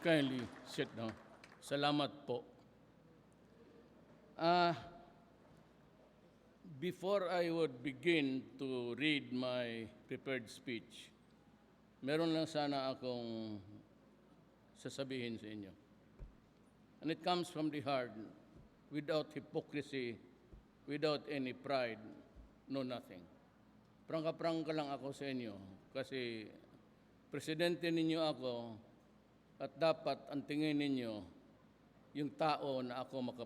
Kindly sit down. Salamat po. Ah, Before I would begin to read my prepared speech, meron lang sana akong sasabihin sa inyo. And it comes from the heart, without hypocrisy, without any pride, no nothing. Prangka-prangka lang ako sa inyo kasi presidente ninyo ako at dapat ang tingin ninyo yung tao na ako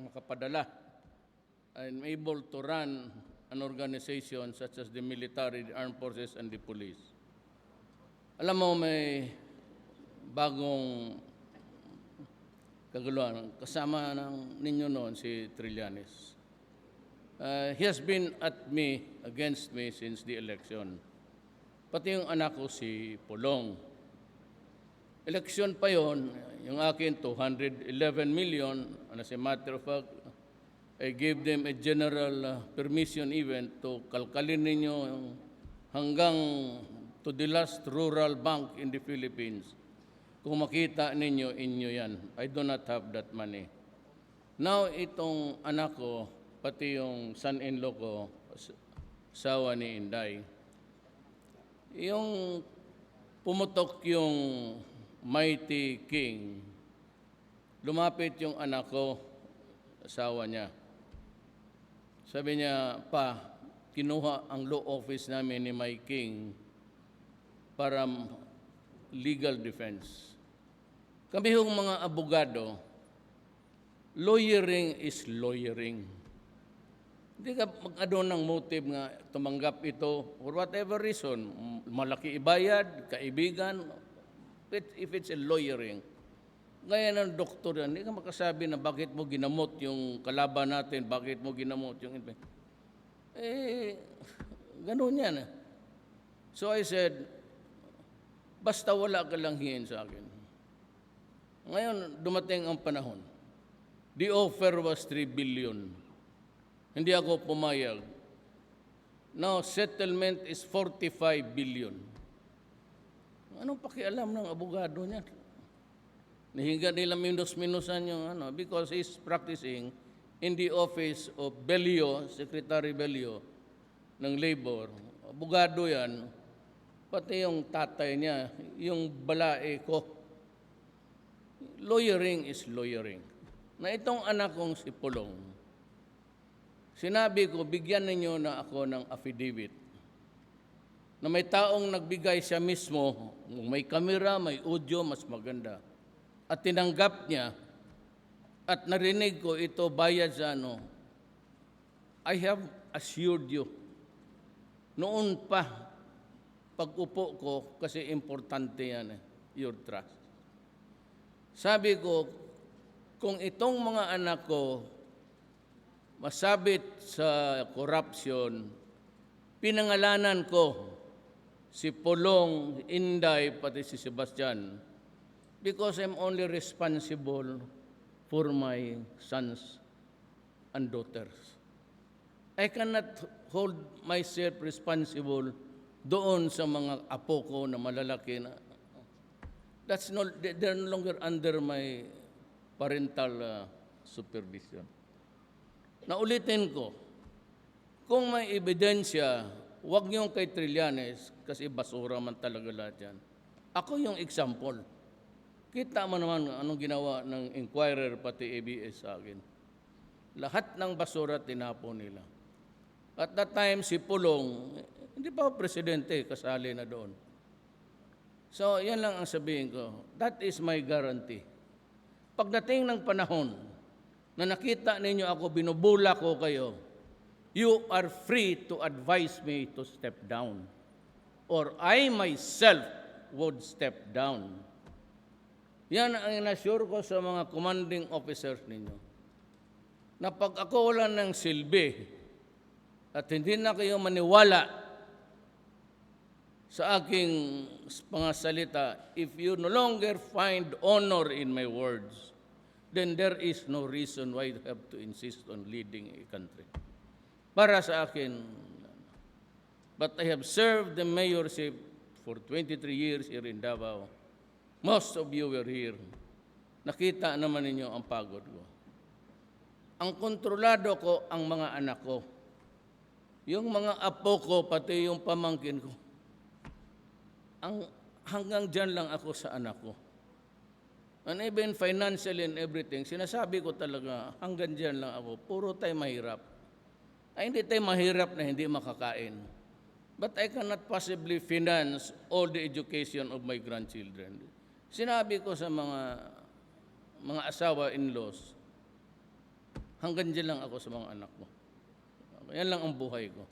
makapadala. I'm able to run an organization such as the military, the armed forces, and the police. Alam mo, may bagong kaguluhan. Kasama ng ninyo noon si Trillanes. He has been against me since the election. Pati yung anak ko si Pulong. Election pa yon, yung akin 211 million, and as a matter of fact, I gave them a general permission even to kalkalin ninyo hanggang to the last rural bank in the Philippines. Kung makita ninyo, inyo yan. I do not have that money. Now, itong anak ko, pati yung son-in-law ko, asawa ni Inday, yung pumutok yung mighty king, lumapit yung anak ko, asawa niya. Sabi niya, pa, kinuha ang law office namin ni my king para legal defense. Kami yung mga abogado, lawyering is lawyering. Hindi ka mag-ano ng motive nga tumanggap ito for whatever reason. Malaki ibayad, kaibigan, if it's a lawyering. Gaya ng doktor yan, hindi ka makasabi na bakit mo ginamot yung kalaban natin, bakit mo ginamot yung... Ganun yan. So I said, basta wala ka lang hihin sa akin. Ngayon, dumating ang panahon. The offer was 3 billion. Hindi ako pumayag. Now, settlement is 45 billion. Anong pakialam ng abogado niya? Nahiga nila minus-minusan yung because he's practicing in the office of Belio, Secretary Belio ng Labor. Abogado yan, pati yung tatay niya, yung balae ko. Lawyering is lawyering. Na itong anak kong si Pulong, sinabi ko, bigyan ninyo na ako ng affidavit na may taong nagbigay siya mismo, may kamera, may audio, mas maganda. At tinanggap niya at narinig ko ito bayad sa I have assured you. Noon pa, pag-upo ko, kasi importante yan, your trust. Sabi ko, kung itong mga anak ko masabit sa corruption, pinangalanan ko si Pulong, Inday, pati si Sebastian, because I'm only responsible for my sons and daughters. I cannot hold myself responsible doon sa mga apo ko na malalaki na they're no longer under my parental supervision. Naulitin ko, kung may ebidensya, huwag niyong kay Trillanes kasi basura man talaga lahat yan. Ako yung example. Kita mo naman anong ginawa ng Inquirer pati ABS sa akin. Lahat ng basura tinapon nila. At that time, si Pulong, hindi pa presidente, kasali na doon. So, yan lang ang sabihin ko. That is my guarantee. Pagdating ng panahon na nakita ninyo ako, binubula ko kayo, you are free to advise me to step down. Or I myself would step down. Yan ang inassure ko sa mga commanding officers ninyo. Na pag ako wala ng silbi at hindi na kayo maniwala sa aking mga salita, if you no longer find honor in my words, then there is no reason why you have to insist on leading a country. Para sa akin, but I have served the mayorship for 23 years here in Davao. Most of you were here. Nakita naman ninyo ang pagod ko. Ang kontrolado ko ang mga anak ko. Yung mga apo ko, pati yung pamangkin ko. Hanggang dyan lang ako sa anak ko. And even financially and everything, sinasabi ko talaga, hanggang dyan lang ako. Puro tayo mahirap. Ay, hindi tayo mahirap na hindi makakain. But I cannot possibly finance all the education of my grandchildren. Sinabi ko sa mga asawa-in-laws, hanggang dyan lang ako sa mga anak ko. Yan lang ang buhay ko.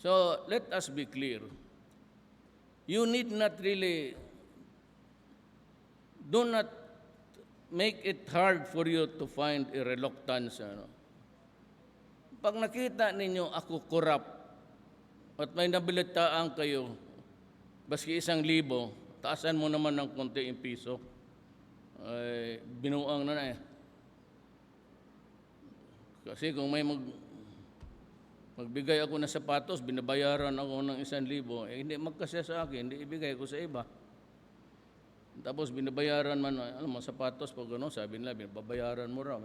So, let us be clear. You need not really, do not make it hard for you to find a reluctance. Pag nakita ninyo ako corrupt at may nabalitaan kayo, baski 1,000, taasan mo naman ng konti yung piso. Ay, binuang na eh. Kasi kung may magbigay ako ng sapatos, binabayaran ako ng 1,000, hindi magkasya sa akin, hindi ibigay ko sa iba. Tapos binabayaran man, alam mo, sapatos, pag ano, sabi nila, binabayaran mo raw.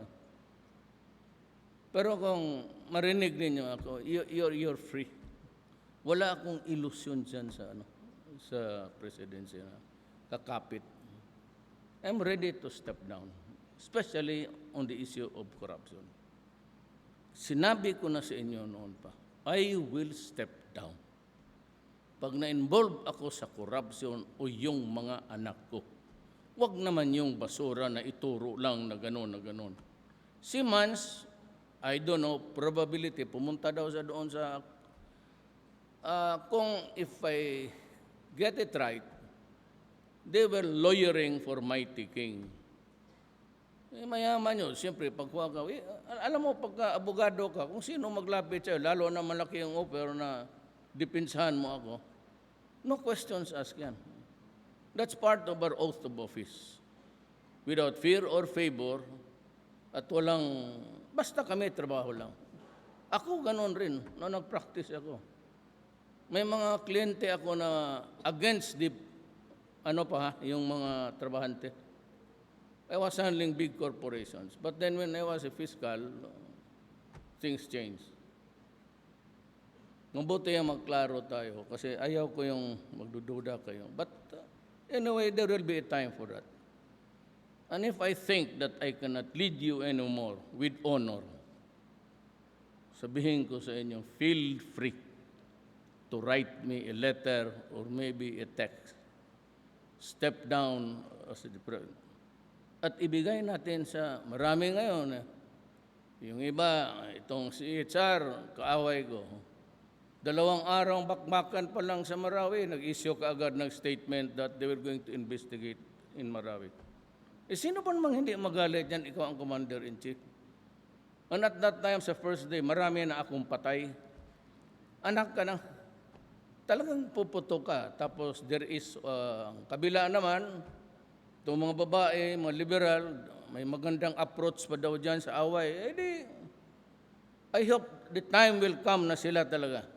Pero kung marinig ninyo ako, you're free. Wala akong ilusyon dyan sa presidency na kakapit. I'm ready to step down, especially on the issue of corruption. Sinabi ko na sa inyo noon pa, I will step down. Pag na-involve ako sa corruption o yung mga anak ko, wag naman yung basura na ituro lang na gano'n na gano'n. Si Mans, I don't know, probability, pumunta daw sa doon sa, kung if I get it right, they were lawyering for mighty king. Mayaman yun. Siyempre, pagkuha ka, alam mo, pagka abogado ka, kung sino maglapit sa'yo, lalo na malaki yung offer na dipinsahan mo ako, no questions asked yan. That's part of our oath of office. Without fear or favor, at walang, basta kami, trabaho lang. Ako ganoon rin, no, nag-practice ako. May mga kliyente ako na against the, yung mga trabahante. I was handling big corporations. But then when I was a fiscal, things changed. Mabuti yung magklaro tayo kasi ayaw ko yung magdududa kayo. But anyway, there will be a time for that. And if I think that I cannot lead you anymore with honor, sabihin ko sa inyo, feel free to write me a letter or maybe a text. Step down as the president. At ibigay natin sa marami ngayon. Yung iba, itong si HR, kaaway ko. 2 araw bakbakan pa lang sa Marawi, nag-issue ka agad ng statement that they were going to investigate in Marawi. Sino pa namang hindi magalit yan? Ikaw ang commander-in-chief. And at that time, sa first day, marami na akong patay. Anak ka na. Talagang puputo ka. Tapos there is, kabila naman, itong mga babae, mga liberal, may magandang approach pa daw dyan sa away. I hope the time will come na sila talaga.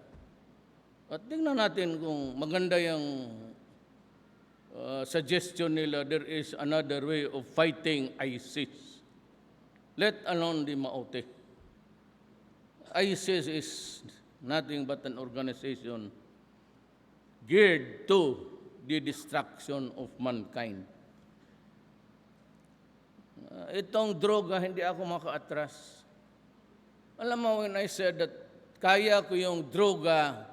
At tingnan natin kung maganda yung suggestion nila, there is another way of fighting ISIS. Let alone the Maote. ISIS is nothing but an organization geared to the destruction of mankind. Itong droga, hindi ako maka-atras. Alam mo, when I said that kaya ko yung droga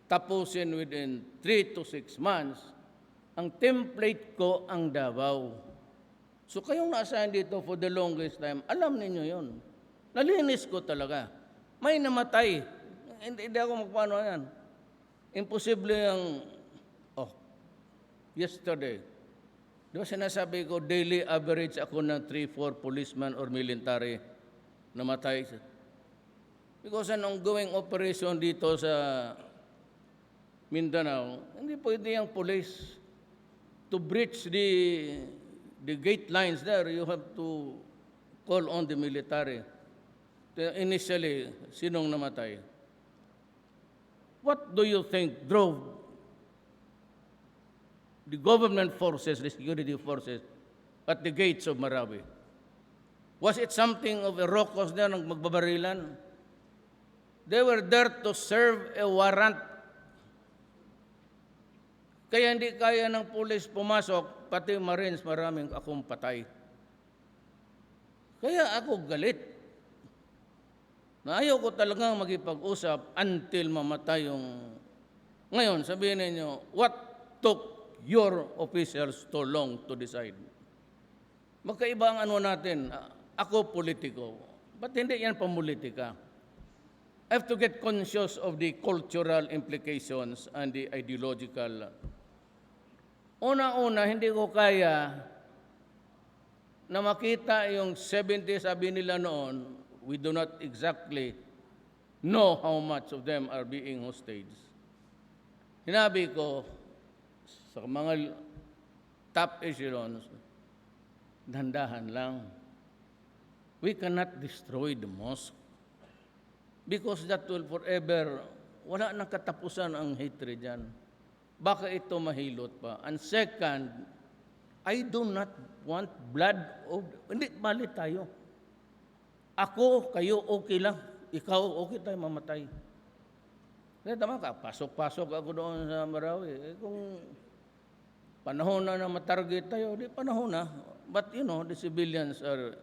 tapusin within 3 to 6 months, ang template ko ang Davao. So kayong naasahan dito for the longest time, alam ninyo yon. Nalinis ko talaga. May namatay. Hindi ako magpaano yan. Imposible yung, yesterday, di ba sinasabi ko, daily average ako ng 3-4 policemen or military namatay. Because an ongoing operation dito sa Mindanao, hindi pwede yung police to breach the gate lines there. You have to call on the military. Initially, sinong namatay? What do you think drove the government forces, the security forces, at the gates of Marawi? Was it something of a rokos there ng magbabarilan? They were there to serve a warrant. Kaya hindi kaya ng pulis pumasok, pati Marines, maraming akong patay. Kaya ako galit. Na ayaw ko talagang magipag-usap until mamatay yung... Ngayon, sabihin ninyo, what took your officers too long to decide? Magkaiba ang ano natin. Ako politiko. Ba't hindi yan pamulitika? I have to get conscious of the cultural implications and the ideological. Una-una, hindi ko kaya na makita yung 70, sabi nila noon, we do not exactly know how much of them are being hostage. Hinabi ko sa mga top echelons, dandahan lang. We cannot destroy the mosque because that will forever, wala nang katapusan ang hatred dyan. Baka ito mahilot pa. And second, I do not want blood of... Hindi, mali tayo. Ako, kayo, okay lang. Ikaw, okay tayo mamatay. Kaya tama ka, pasok-pasok ako doon sa Marawi. Kung panahon na matarget tayo, di panahon na. But you know, the civilians are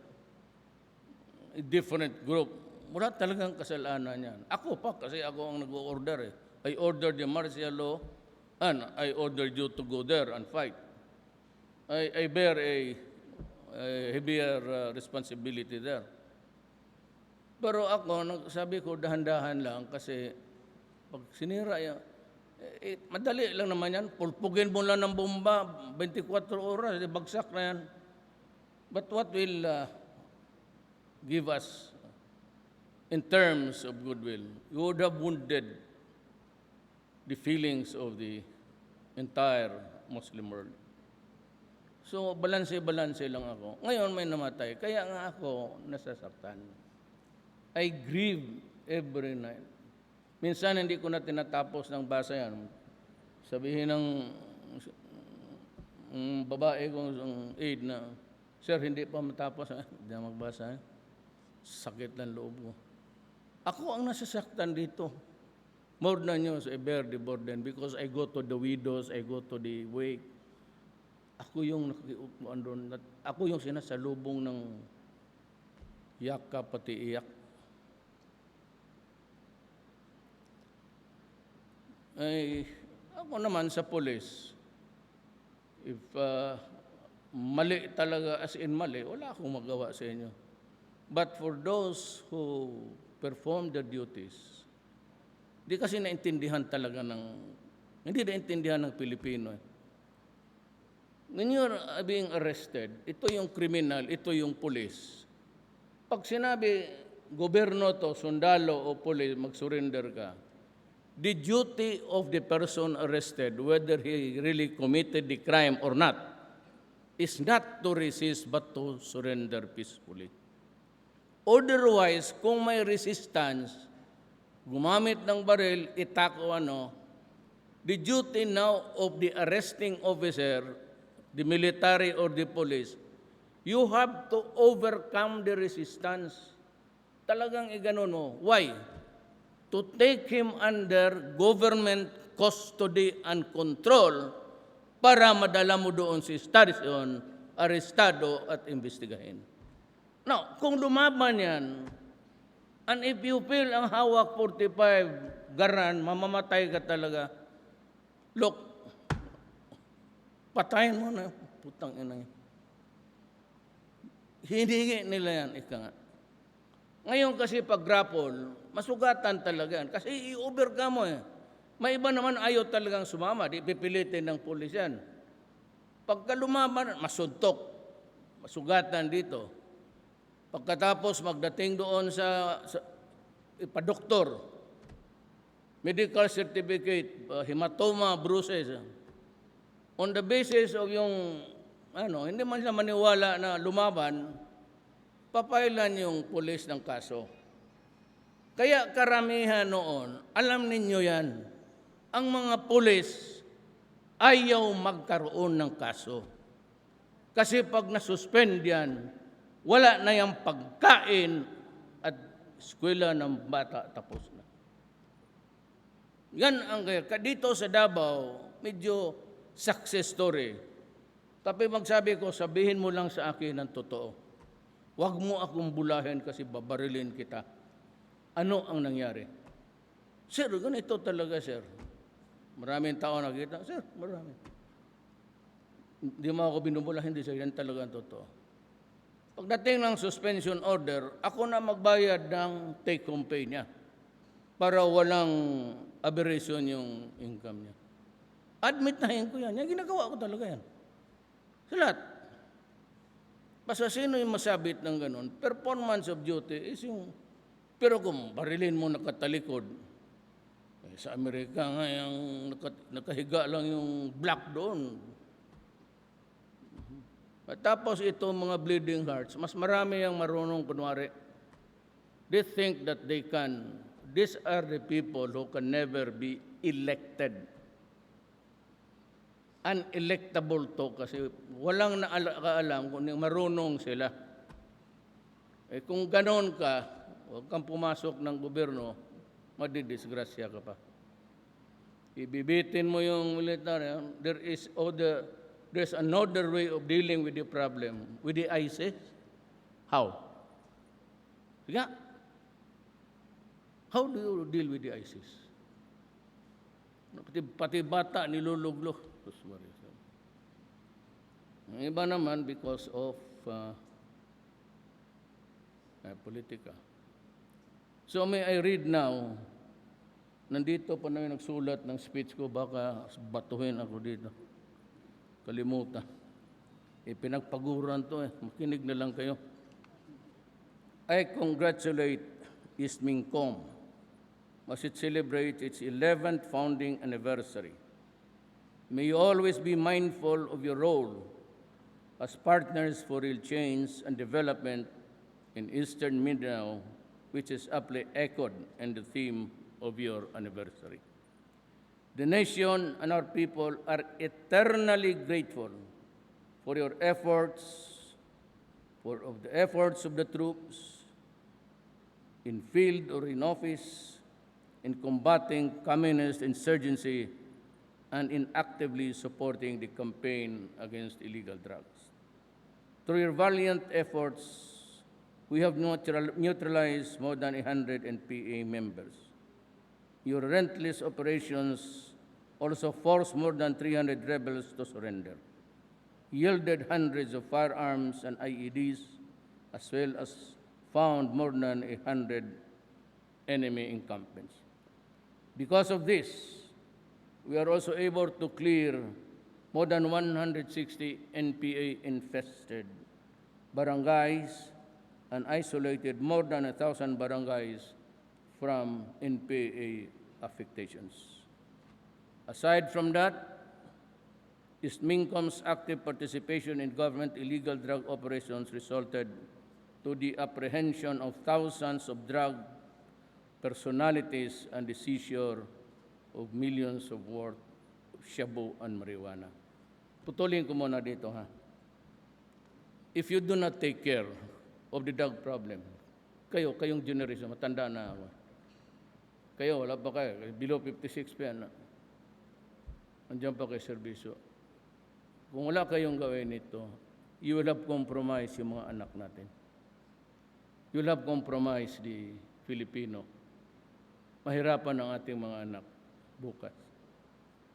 a different group. Wala talagang kasalanan yan. Ako pa, kasi ako ang nag-order eh. I ordered the martial law and I ordered you to go there and fight. I bear a heavier responsibility there. Pero ako, sabi ko, dahan-dahan lang kasi pag sinira yan, madali lang naman yan. Pulpugin mo lang ng bomba, 24 oras, bagsak na yan. But what will give us in terms of goodwill? You would have wounded the feelings of the entire Muslim world. So, balanse-balanse lang ako. Ngayon may namatay, kaya nga ako nasasaktan. I grieve every night. Minsan hindi ko na tinatapos ng basa yan. Sabihin ng babae kong aide na, Sir, hindi pa matapos. Hindi na magbasa. Sakit ng loob ko. Ako ang nasasaktan dito. More than you, I bear the burden because I go to the widows, I go to the wake. Ako yung nakiupuan doon. Ako yung sinasalubong ng yaka pati iyak. Ay, ako naman sa pulis, if mali talaga, as in mali, wala akong magawa sa inyo. But for those who perform their duties, di kasi naintindihan talaga hindi naintindihan ng Pilipino. When you're being arrested, ito yung criminal, ito yung pulis. Pag sinabi, gobyerno to, sundalo o pulis, mag-surrender ka, the duty of the person arrested, whether he really committed the crime or not, is not to resist but to surrender peacefully. Otherwise, kung may resistance, gumamit ng baril, itak o ano, the duty now of the arresting officer, the military or the police, you have to overcome the resistance. Talagang iganon mo. Why? To take him under government custody and control para madala mo doon si stasyon, arestado at investigahin. Now, kung lumaban yan, and if you feel ang hawak 45 garan, mamamatay ka talaga, look, patayin mo na, putang ina yan. Hinigi nila yan, ika nga. Ngayon kasi pag grapple, masugatan talaga yan. Kasi i-overcome mo eh. May iba naman ayaw talagang sumama, di pipilitin ng pulis yan. Pagka lumaban, masuntok, masugatan dito. Pagkatapos magdating doon sa ipadoktor, medical certificate, hematoma, bruises. On the basis of yung, hindi man siya maniwala na lumaban, papailan yung pulis ng kaso. Kaya karamihan noon, alam ninyo yan, ang mga pulis ayaw magkaroon ng kaso. Kasi pag nasuspend yan, wala na yung pagkain at eskwela ng bata tapos na. Yan ang dito sa Davao, medyo success story. Tapi magsabi ko, sabihin mo lang sa akin ang totoo. Huwag mo akong bulahin kasi babarilin kita. Ano ang nangyari? Sir, ganito talaga, sir. Maraming tao nakita. Sir, marami. Hindi mo ako binubula, hindi sir. Yan talaga ang totoo. Pagdating ng suspension order, ako na magbayad ng take-home pay niya para walang aberration yung income niya. Admitahin ko yan. Yan, ginagawa ko talaga yan. Sa lahat. Basta sino yung masabit ng ganun? Performance of duty is yung... Pero kung barilin mo nakatalikod, sa Amerika nga yung nakahiga lang yung black doon. At tapos ito mga bleeding hearts, mas marami ang marunong kunwari. They think that they can. These are the people who can never be elected. Unelectable to kasi walang nakaalam kung marunong sila. Eh kung ganon ka, huwag kang pumasok ng gobyerno, madidisgrasya ka pa. Ibibitin mo yung military. There's another way of dealing with the problem. With the ISIS? How? Yeah. How do you deal with the ISIS? Pati bata niluluglo. Ang iba naman because of politika. So may I read now, nandito pa na yung nagsulat ng speech ko, baka batuhin ako dito. Kalimutan. Pinagpaguran to makinig na lang kayo. I congratulate East Mingcom as it celebrates its 11th founding anniversary. May you always be mindful of your role as partners for real change and development in Eastern Mindanao, which is aptly echoed in the theme of your anniversary. The nation and our people are eternally grateful for your efforts, of the efforts of the troops in field or in office, in combating communist insurgency, and in actively supporting the campaign against illegal drugs. Through your valiant efforts, we have neutralized more than 100 NPA members. Your relentless operations also forced more than 300 rebels to surrender, yielded hundreds of firearms and IEDs, as well as found more than 100 enemy encampments. Because of this, we are also able to clear more than 160 NPA-infested barangays and isolated more than 1,000 barangays from NPA affectations. Aside from that, East Mingcom's active participation in government illegal drug operations resulted to the apprehension of thousands of drug personalities and the seizure of millions of worth of shabu and marijuana. Putulin ko muna dito ha. If you do not take care of the drug problem, kayong generation, matanda na ako. Kayo, wala pa kayo. Below 56 pa yan. Andiyan pa kayo serbisyo. Kung wala kayong gawin ito, you will have compromised yung mga anak natin. You will have compromised the Filipino. Mahirapan ang ating mga anak bukas.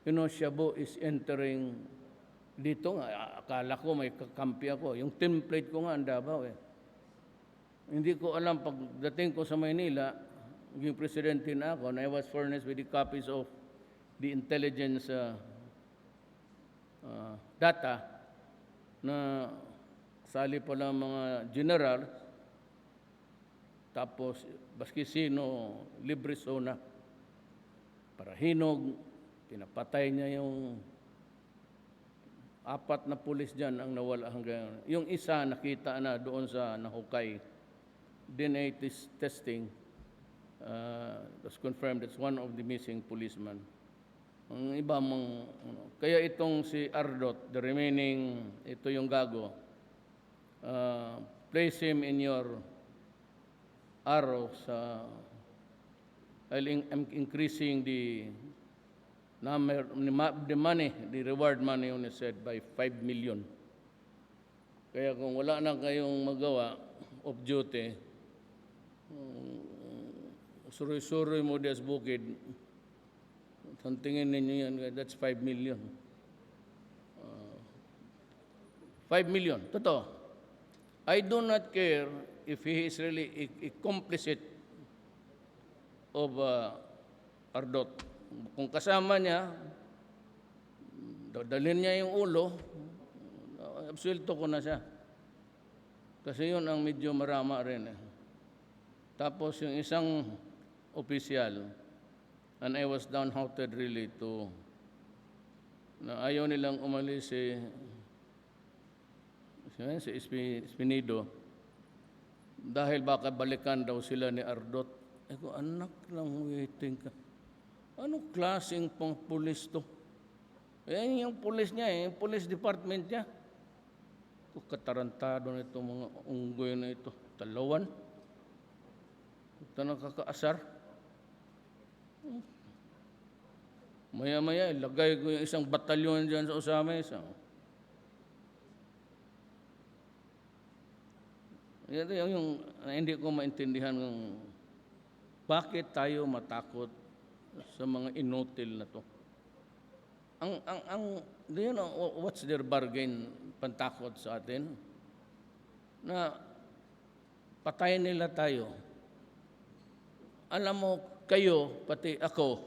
You know, shabu is entering dito nga. Akala ko may kakampi ako. Yung template ko nga ang Davao Hindi ko alam pagdating ko sa Maynila, yung presidente na ako, and I was furnished with the copies of the intelligence data na sali pa lang mga general, tapos baski sino, libre zona, para hinog, pinapatay niya yung 4 na pulis dyan ang nawala hanggang. Yung isa nakita na doon sa nahukay, DNA testing, was confirmed it's one of the missing policemen. Ang iba mong, kaya itong si Ardot, the remaining, ito yung gago, place him in your arrow sa, increasing the number, the money, the reward money on said by 5 million. Kaya kung wala na kayong magawa of duty, suroy-suroy mo des bukid, tingin ninyo yan, that's 5 million. 5 million, totoo. I do not care if he is really a complicit of Ardot. Kung kasama niya, dadalhin niya yung ulo, absuelto ko na siya. Kasi yun ang medyo marama rin. Tapos yung isang opisyal, and I was downhearted really to, na ayaw nilang umalis si Espinido, dahil baka balikan daw sila ni Ardot. Ko, anak lang, waiting ka. Anong klaseng pang pulis to? Yan yung pulis niya, yung police department niya. Katarantado na itong mga unggoy na ito. Talawan. Ito nakakaasar. Maya-maya, ilagay ko yung isang batalyon dyan sa Osames. Ito yung hindi ko maintindihan ng bakit tayo matakot sa mga inutil na to. Do you know what's their bargain, pantakot sa atin? Na patayin nila tayo. Alam mo, kayo, pati ako,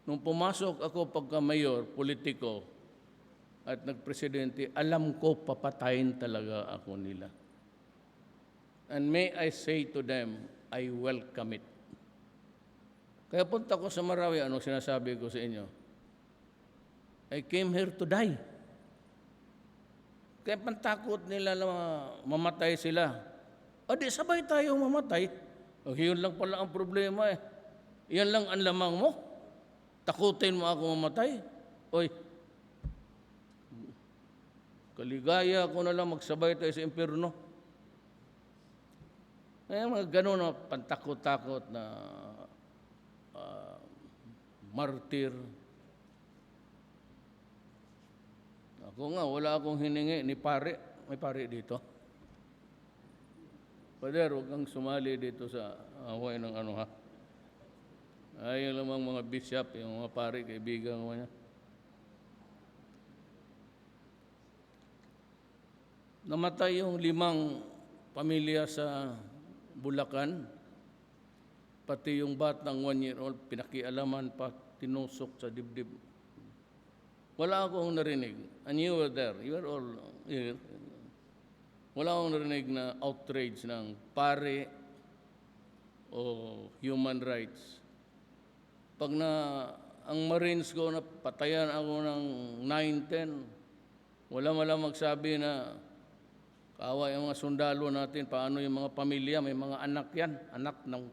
nung pumasok ako pagka-mayor, politiko, at nagpresidente, alam ko papatayin talaga ako nila. And may I say to them, I welcome it. Kaya punta ko sa Marawi, ano sinasabi ko sa inyo? I came here to die. Kaya pantakot nila na mamatay sila. O di sabay tayo mamatay. O yun lang pala ang problema eh. Yan lang ang lamang mo. Takutin mo ako mamatay. Oy, kaligaya ko na lang magsabay tayo sa impyerno. Kaya mga ganun na pantakot-takot na martir. Ako nga, wala akong hiningi ni pare. May pare dito. Pader, huwag kang sumali dito sa away ng ano ha. Ayun lamang mga bishop, yung mga pare, kaibigan ko niya. Namatay yung 5 pamilya sa Bulacan. Pati yung batang 1-year-old, pinakialaman pa, tinusok sa dibdib. Wala akong narinig. And you were there. You were all here. Wala akong narinig na outrage ng pare o human rights. Pag na ang Marines ko na patayan ako ng 9-10, wala malang magsabi na kawa yung mga sundalo natin, paano yung mga pamilya, may mga anak yan, anak ng...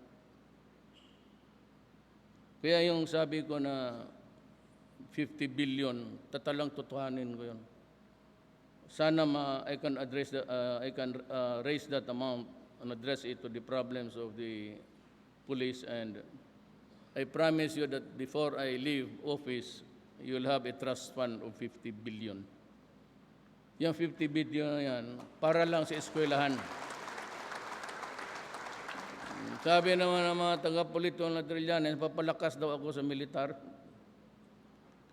Kaya yung sabi ko na 50 billion, tatalang tutuhanin ko yun. Sana I can raise that amount and address it to the problems of the police, and I promise you that before I leave office, you'll have a trust fund of 50 billion. Yung 50 billion na yan, para lang sa eskwelahan. Sabi naman ng mga taga-polito na Trillanes, papalakas daw ako sa militar.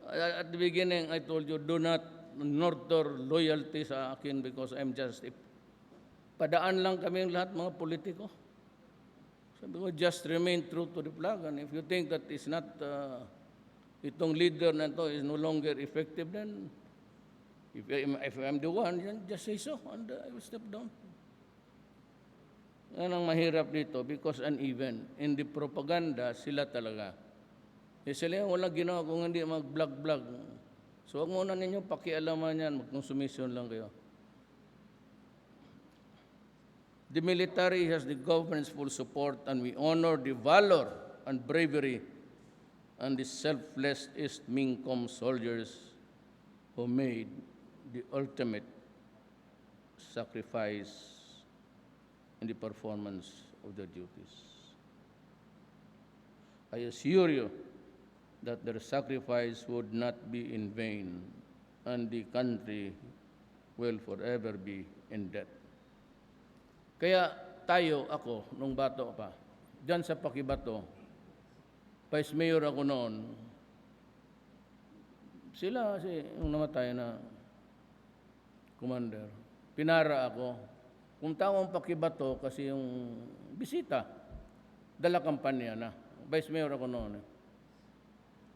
At the beginning, I told you, do not nurture loyalty sa akin because I'm just padaan lang kami lahat mga politiko. Sabi ko, just remain true to the flag. And if you think that is not, itong leader na ito is no longer effective, then if I'm the one, just say so, and I will step down. Yan ang mahirap dito because uneven. In the propaganda, sila talaga. Sila yung walang ginawa kung hindi mag-vlog-vlog. So huwag muna ninyo pakialaman yan, mag-consumption lang kayo. The military has the government's full support and we honor the valor and bravery and the selfless East Minkom soldiers who made the ultimate sacrifice in the performance of their duties. I assure you that their sacrifice would not be in vain, and the country will forever be in debt. Kaya ako, nung bato pa, dyan sa Pakibato, Vice Mayor ako noon, sila kasi yung namatay na commander, pinara ako. Kung taong Pakibato kasi yung bisita, dala kampanya na. Vice Mayor ako noon.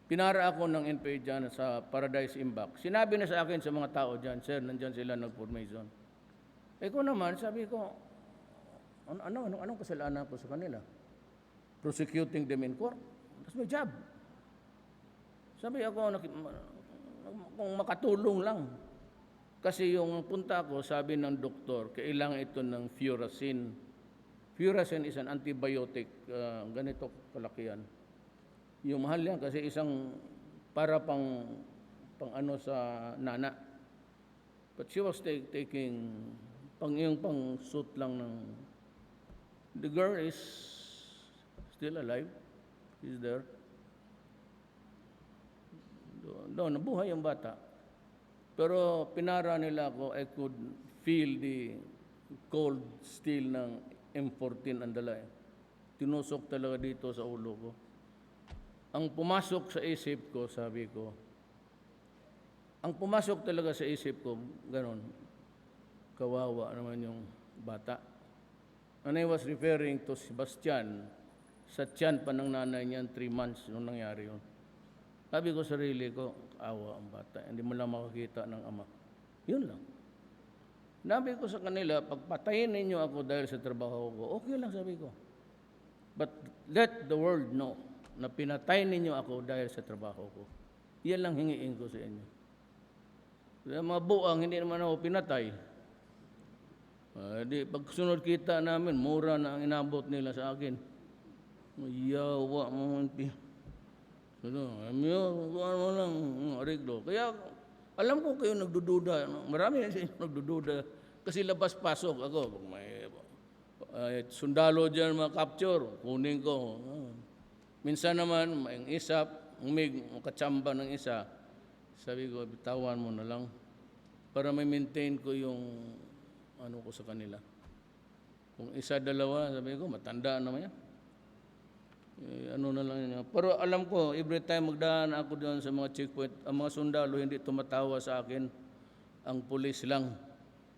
Pinara ako ng NPA dyan sa Paradise Imbak. Sinabi na sa akin sa mga tao dyan, sir, nandyan sila nag-formation. Ko naman, sabi ko, anong kasalanan ko sa kanila? Prosecuting them in court. That's my job. Sabi ako, kung makatulong lang. Kasi yung punta ko, sabi ng doktor, kailangan ito ng furacin. Furacin is an antibiotic, ganito kalakihan. Yung mahal yan kasi isang para pang ano sa nana. But she was taking pang suit lang ng... The girl is still alive. She's there. Doon, nabuhay ang bata. Pero pinara nila ako, I could feel the cold steel ng M14 ang dala. Tinusok talaga dito sa ulo ko. Ang pumasok sa isip ko, sabi ko, ang pumasok talaga sa isip ko, ganon, kawawa naman yung bata. And I was referring to Sebastian, sa tiyan pa ng nanay niyan, 3 months nung nangyari yun. Sabi ko sarili ko, awa ang bata, hindi mo lang makakita ng ama. Yun lang. Sabi ko sa kanila, pagpatayin ninyo ako dahil sa trabaho ko, okay lang sabi ko. But let the world know na pinatay ninyo ako dahil sa trabaho ko. Yan lang hingiin ko sa inyo. Kaya mga buang, hindi naman ako pinatay. Pag sunod kita namin, mura na ang inabot nila sa akin. Yawa mo. Ano lang, ariglo. Kaya alam ko kayo nagdududa. Marami na sa inyo nagdududa. Kasi labas-pasok ako. Pag may sundalo dyan capture, kunin ko. Minsan naman, may isap, may katsamba ng isa. Sabi ko, bitawan mo na lang. Para may maintain ko yung ano ko sa kanila. Kung isa, dalawa, sabi ko, matanda naman yan. Ano na lang yun. Pero alam ko, every time magdaan ako doon sa mga checkpoint, ang mga sundalo hindi tumatawa sa akin. Ang pulis lang.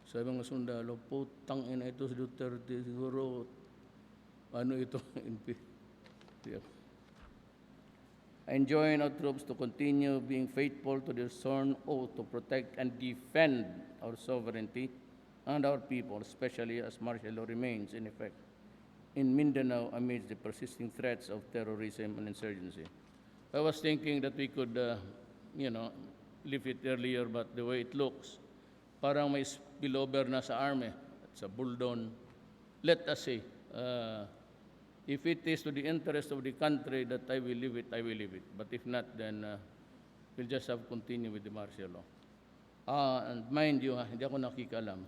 Sabi mga sundalo, putang ina ito si Duterte, siguro, ano ito, yeah. I enjoin our troops to continue being faithful to their sworn oath to protect and defend our sovereignty and our people, especially as martial law remains in effect in Mindanao amidst the persisting threats of terrorism and insurgency. I was thinking that we could, leave it earlier, but the way it looks, parang may spillover na sa army, sa Buldon. Let us see. If it is to the interest of the country that I will leave it, I will leave it. But if not, then we'll just have to continue with the martial law. And mind you, hindi ako nakikialam.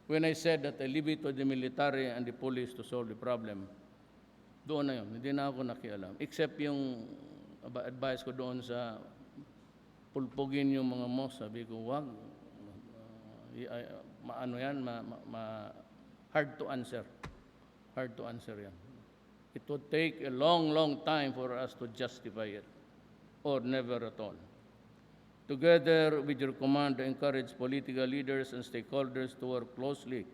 When I said that I leave it to the military and the police to solve the problem, doon na yun, hindi na ako nakialam. Except yung advice ko doon sa pulpugin yung mga mosque, sabi ko, wag, hard to answer. Hard to answer yan. It would take a long, long time for us to justify it, or never at all. Together with your command, to encourage political leaders and stakeholders to work closely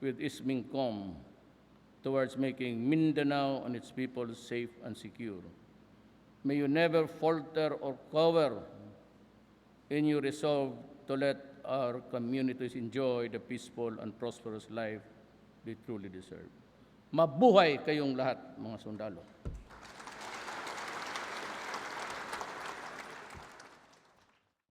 with ISMINCOM towards making Mindanao and its people safe and secure. May you never falter or cower in your resolve to let our communities enjoy the peaceful and prosperous life they truly deserve. Mabuhay kayong lahat, mga sundalo.